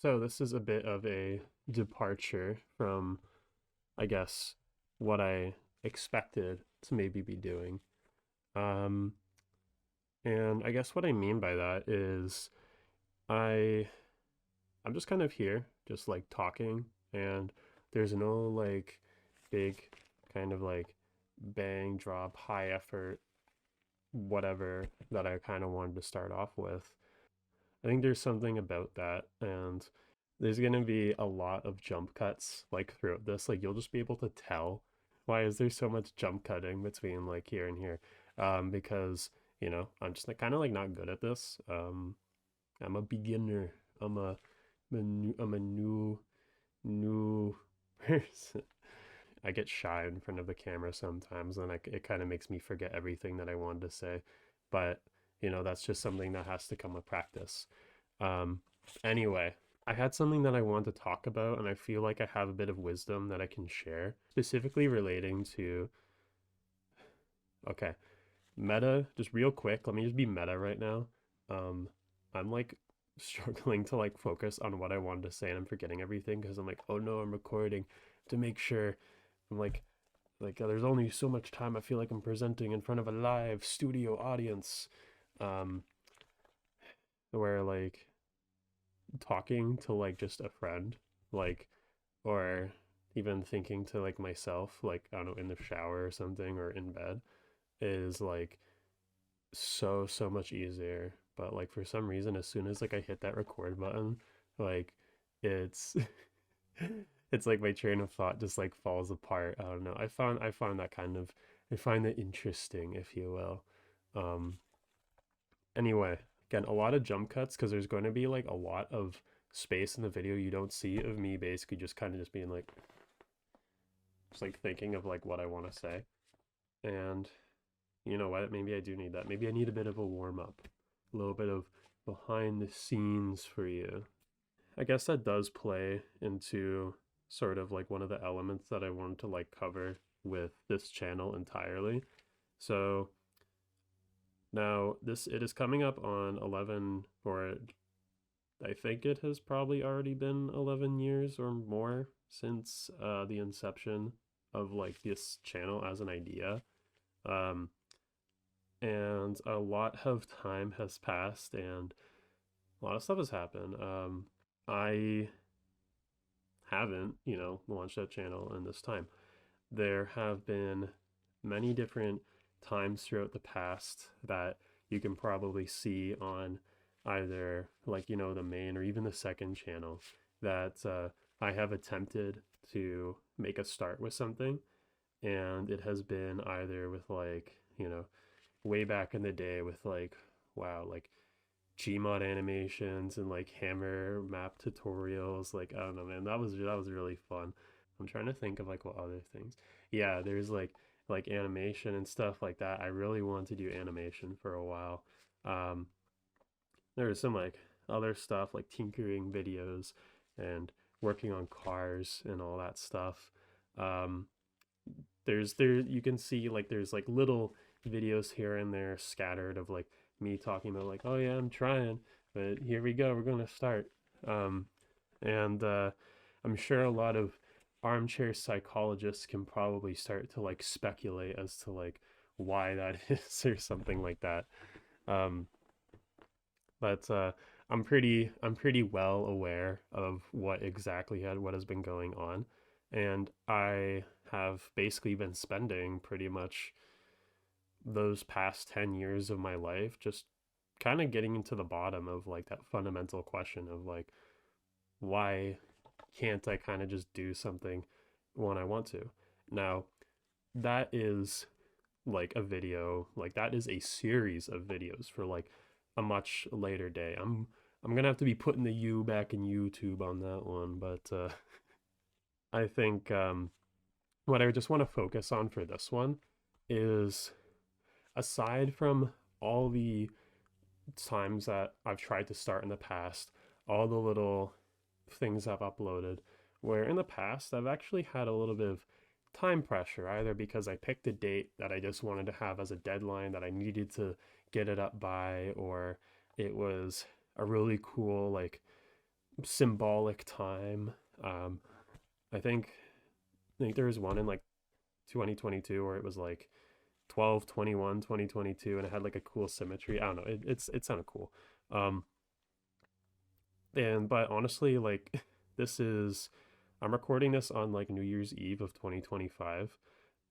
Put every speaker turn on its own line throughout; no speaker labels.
So this is a bit of a departure from, I guess, what I expected to maybe be doing. Um, and I guess what I mean by that is I I'm just kind of here, just like talking, and there's no like big kind of like bang drop high effort whatever that I kind of wanted to start off with. I think there's something about that, and there's gonna be a lot of jump cuts like throughout this. Like you'll just be able to tell why is there so much jump cutting between like here and here, because I'm just like, kind of like not good at this. I'm a beginner. I'm a new person. I get shy in front of the camera sometimes, and it kind of makes me forget everything that I wanted to say. But that's just something that has to come with practice. Um, anyway, I had something that I want to talk about, and I feel like I have a bit of wisdom that I can share, specifically relating to, okay, meta, just real quick, let me just be meta right now. Um, I'm like struggling to like focus on what I wanted to say, and I'm forgetting everything because I'm like, oh no, I'm recording to make sure. I'm like there's only so much time I feel like I'm presenting in front of a live studio audience. Um, where like talking to like just a friend, like, or even thinking to like myself, like, I don't know, in the shower or something or in bed is like so much easier. But like for some reason, as soon as like I hit that record button, like it's it's like my train of thought just like falls apart. I don't know. I found that kind of, I find that interesting, if you will. Um, Anyway, again, a lot of jump cuts because there's going to be like a lot of space in the video you don't see of me basically just kind of just being like, just like thinking of like what I want to say. And you know what? Maybe I do need that. Maybe I need a bit of a warm up, a little bit of behind the scenes for you. I guess that does play into sort of like one of the elements that I wanted to like cover with this channel entirely. So now this it is coming up on 11, or I think it has probably already been 11 years or more since the inception of like this channel as an idea. Um, and a lot of time has passed and a lot of stuff has happened. I haven't, launched that channel in this time. There have been many different times throughout the past that you can probably see on either like the main or even the second channel that I have attempted to make a start with something, and it has been either with like way back in the day with like, wow, like Gmod animations and like hammer map tutorials. Like, I don't know, man, that was really fun. I'm trying to think of like what other things. Yeah, there's like animation and stuff like that. I really wanted to do animation for a while. Um, there's some like other stuff like tinkering videos and working on cars and all that stuff. Um, there you can see like there's like little videos here and there scattered of like me talking about like, oh yeah, I'm trying, but here we go, we're gonna start. Um, and I'm sure a lot of armchair psychologists can probably start to like speculate as to like why that is or something like that. Um, but I'm pretty well aware of what has been going on, and I have basically been spending pretty much those past 10 years of my life just kind of getting into the bottom of like that fundamental question of like, why can't I kind of just do something when I want to? Now, that is like a video, like that is a series of videos for like a much later day. I'm gonna have to be putting the U back in YouTube on that one, but I think what I just want to focus on for this one is, aside from all the times that I've tried to start in the past, all the little things I've uploaded, where in the past I've actually had a little bit of time pressure, either because I picked a date that I just wanted to have as a deadline that I needed to get it up by, or it was a really cool like symbolic time. Um, I think there was one in like 2022 where it was like 12/21 2022 and it had like a cool symmetry. I don't know. It sounded cool. Um, and but honestly, like this is I'm recording this on like New Year's Eve of 2025,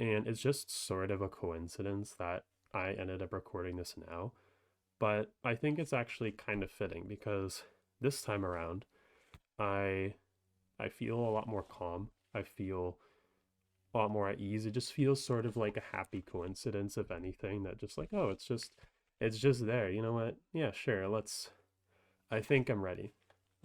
and it's just sort of a coincidence that I ended up recording this now. But I think it's actually kind of fitting because this time around, I I feel a lot more calm. I feel a lot more at ease. It just feels sort of like a happy coincidence, if anything, that just like, oh, it's just there. You know what? Yeah, sure. I think I'm ready.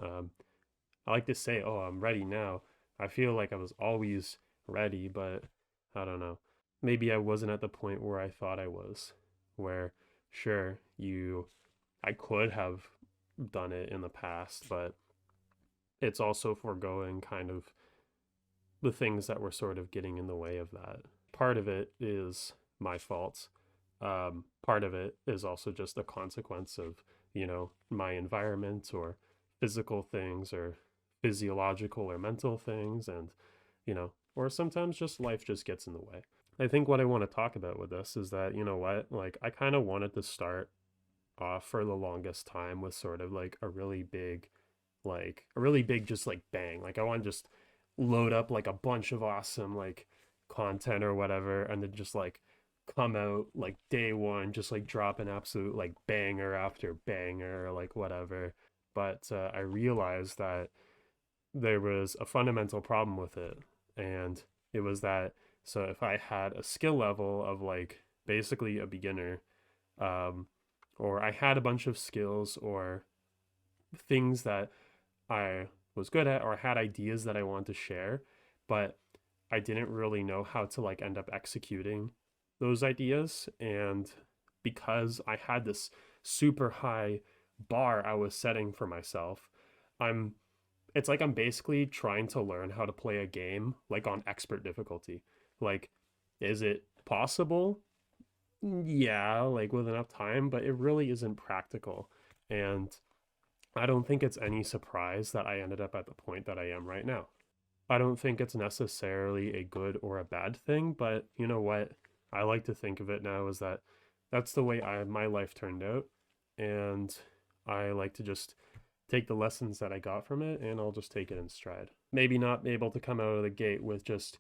Um, I like to say, oh, I'm ready now. I feel like I was always ready, but I don't know. Maybe I wasn't at the point where I thought I was, where sure, I could have done it in the past, but it's also foregoing kind of the things that were sort of getting in the way of that. Part of it is my fault. Part of it is also just a consequence of, my environment or physical things or physiological or mental things. And, or sometimes just life just gets in the way. I think what I want to talk about with this is that, you know what, like I kind of wanted to start off for the longest time with sort of like a really big just like bang. Like I want to just load up like a bunch of awesome like content or whatever and then just like come out like day one, just like drop an absolute like banger after banger or like whatever. But I realized that there was a fundamental problem with it. And it was that so if I had a skill level of like basically a beginner, um, or I had a bunch of skills or things that I was good at or had ideas that I wanted to share, but I didn't really know how to like end up executing those ideas. And because I had this super high bar I was setting for myself, I'm it's like I'm basically trying to learn how to play a game like on expert difficulty. Like, is it possible? Yeah, like with enough time, but it really isn't practical. And I don't think it's any surprise that I ended up at the point that I am right now. I don't think it's necessarily a good or a bad thing, but you know what? I like to think of it now as that that's the way my life turned out, and I like to just take the lessons that I got from it and I'll just take it in stride. Maybe not able to come out of the gate with just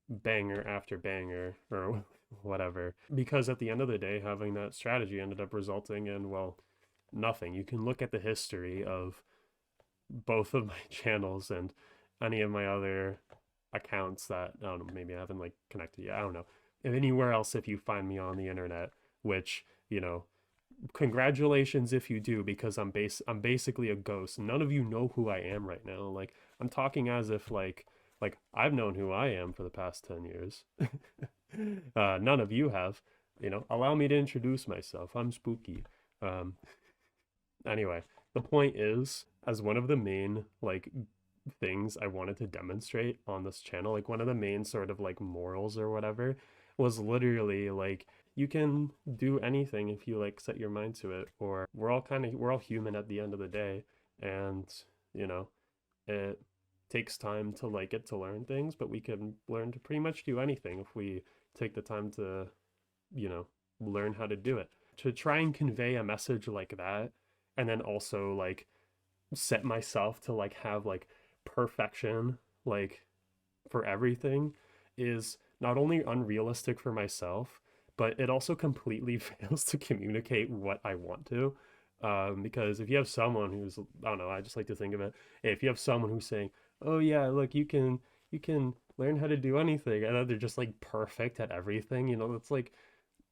banger after banger or whatever, because at the end of the day, having that strategy ended up resulting in, well, nothing. You can look at the history of both of my channels and any of my other accounts that I don't know, maybe I haven't like connected yet. I don't know. And anywhere else if you find me on the internet, which, congratulations if you do, because I'm basically a ghost. None of you know who I am right now. Like I'm talking as if like I've known who I am for the past 10 years. None of you have. Allow me to introduce myself. I'm Spooky. Um, Anyway, the point is, as one of the main like things I wanted to demonstrate on this channel, like one of the main sort of like morals or whatever, was literally like you can do anything if you like set your mind to it, or we're all human at the end of the day, and you know, it takes time to like get to learn things, but we can learn to pretty much do anything if we take the time to, you know, learn how to do it. To try and convey a message like that, and then also like set myself to like have like perfection like for everything is not only unrealistic for myself, but it also completely fails to communicate what I want to. Because if you have someone who's, I don't know, I just like to think of it. If you have someone who's saying, "Oh yeah, look, you can learn how to do anything," and then they're just like perfect at everything, it's like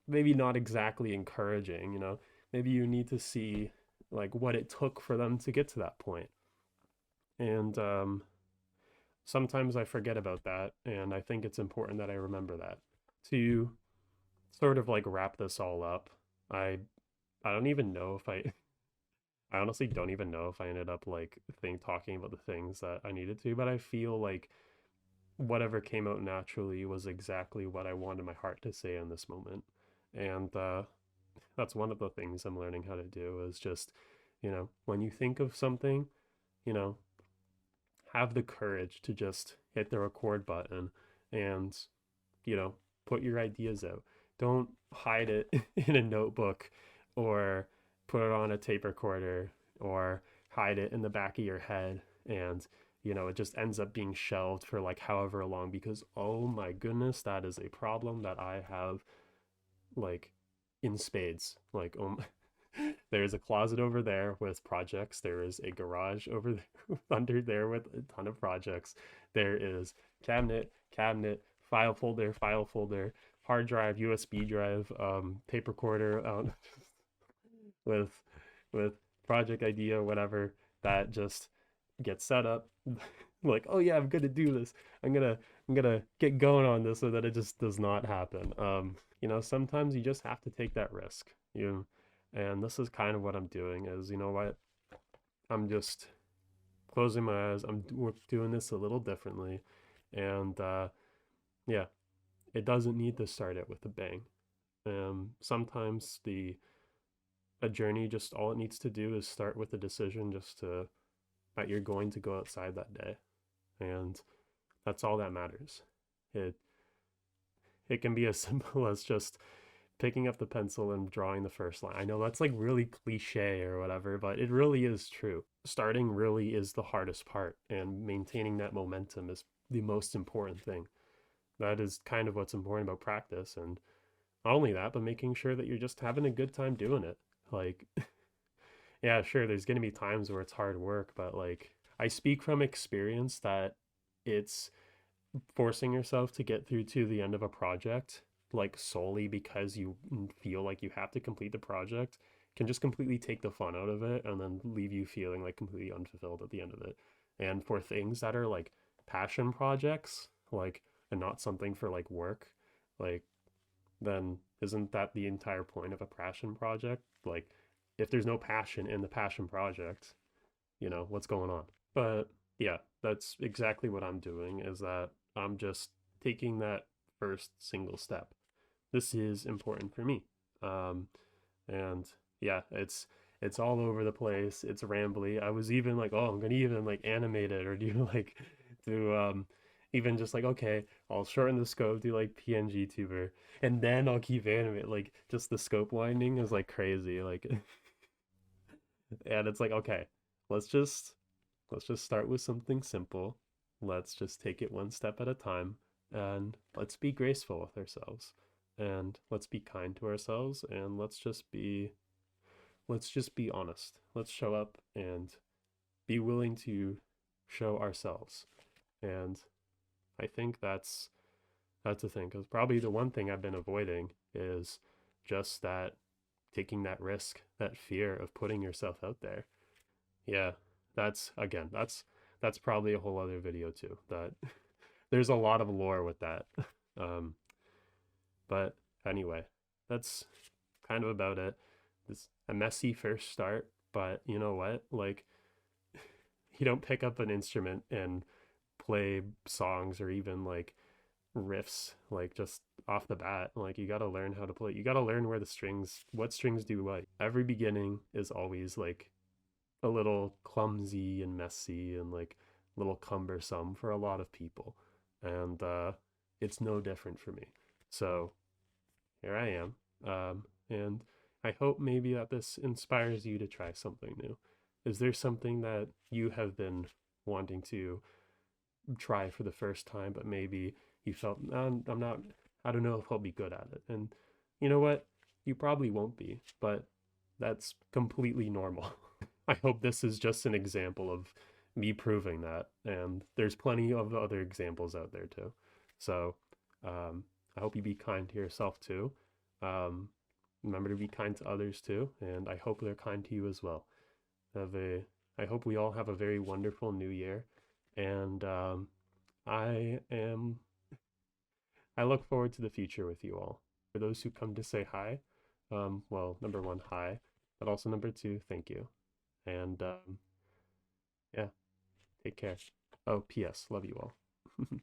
maybe not exactly encouraging. Maybe you need to see like what it took for them to get to that point. And sometimes I forget about that, and I think it's important that I remember that. To sort of like wrap this all up, I I don't even know if I honestly don't even know if I ended up like talking about the things that I needed to, but I feel like whatever came out naturally was exactly what I wanted my heart to say in this moment. And that's one of the things I'm learning how to do is just, when you think of something, you know, have the courage to just hit the record button and, you know, put your ideas out. Don't hide it in a notebook or put it on a tape recorder or hide it in the back of your head and it just ends up being shelved for like however long because oh my goodness, that is a problem that I have like in spades. Like there's a closet over there with projects. There is a garage over there under there with a ton of projects. There is cabinet, file folder, hard drive, USB drive, tape recorder, with with project idea, whatever that just gets set up. Like, oh yeah, I'm gonna do this. I'm gonna get going on this so that it just does not happen. Sometimes you just have to take that risk. And this is kind of what I'm doing is, you know what? I'm just closing my eyes. We're doing this a little differently. And yeah, it doesn't need to start it with a bang. Sometimes a journey just all it needs to do is start with a decision just to that you're going to go outside that day. And that's all that matters. It it can be as simple as just picking up the pencil and drawing the first line. I know that's like really cliche or whatever, but it really is true. Starting really is the hardest part, and maintaining that momentum is the most important thing. That is kind of what's important about practice. And not only that, but making sure that you're just having a good time doing it. Like, yeah, sure, there's going to be times where it's hard work, but like, I speak from experience that it's forcing yourself to get through to the end of a project like solely because you feel like you have to complete the project can just completely take the fun out of it and then leave you feeling like completely unfulfilled at the end of it. And for things that are like passion projects, like, and not something for like work, like, then isn't that the entire point of a passion project? Like, if there's no passion in the passion project, what's going on? But yeah, that's exactly what I'm doing is that I'm just taking that first single step. This is important for me. Um, and yeah, it's all over the place. It's rambly. I was even like, oh, I'm gonna even like animate it or do like do even just like okay, I'll shorten the scope, do like PNG tuber, and then I'll keep animate. Like just the scope winding is like crazy. Like and it's like okay, let's just let's just start with something simple. Let's just take it one step at a time and let's be graceful with ourselves and let's be kind to ourselves and let's just be honest. Let's show up and be willing to show ourselves. And I think that's the thing cuz probably the one thing I've been avoiding is just that taking that risk, that fear of putting yourself out there. Yeah, that's probably a whole other video too. That there's a lot of lore with that. Um, but anyway, that's kind of about it. It's a messy first start, but you know what? Like you don't pick up an instrument and play songs or even like riffs like just off the bat. Like you got to learn how to play. You got to learn where the strings, what strings do what. Every beginning is always like a little clumsy and messy and like a little cumbersome for a lot of people. And it's no different for me. So here I am. And I hope maybe that this inspires you to try something new. Is there something that you have been wanting to try for the first time, but maybe you felt, I'm not, I don't know if I'll be good at it. And you know what? You probably won't be, but that's completely normal. I hope this is just an example of me proving that. And there's plenty of other examples out there too. So I hope you be kind to yourself too. Um, Remember to be kind to others too. And I hope they're kind to you as well. Have a, I hope we all have a very wonderful new year. And I am I look forward to the future with you all. For those who come to say hi, well, number one, hi, but also number two, thank you. And yeah, take care. Oh, P.S. Love you all.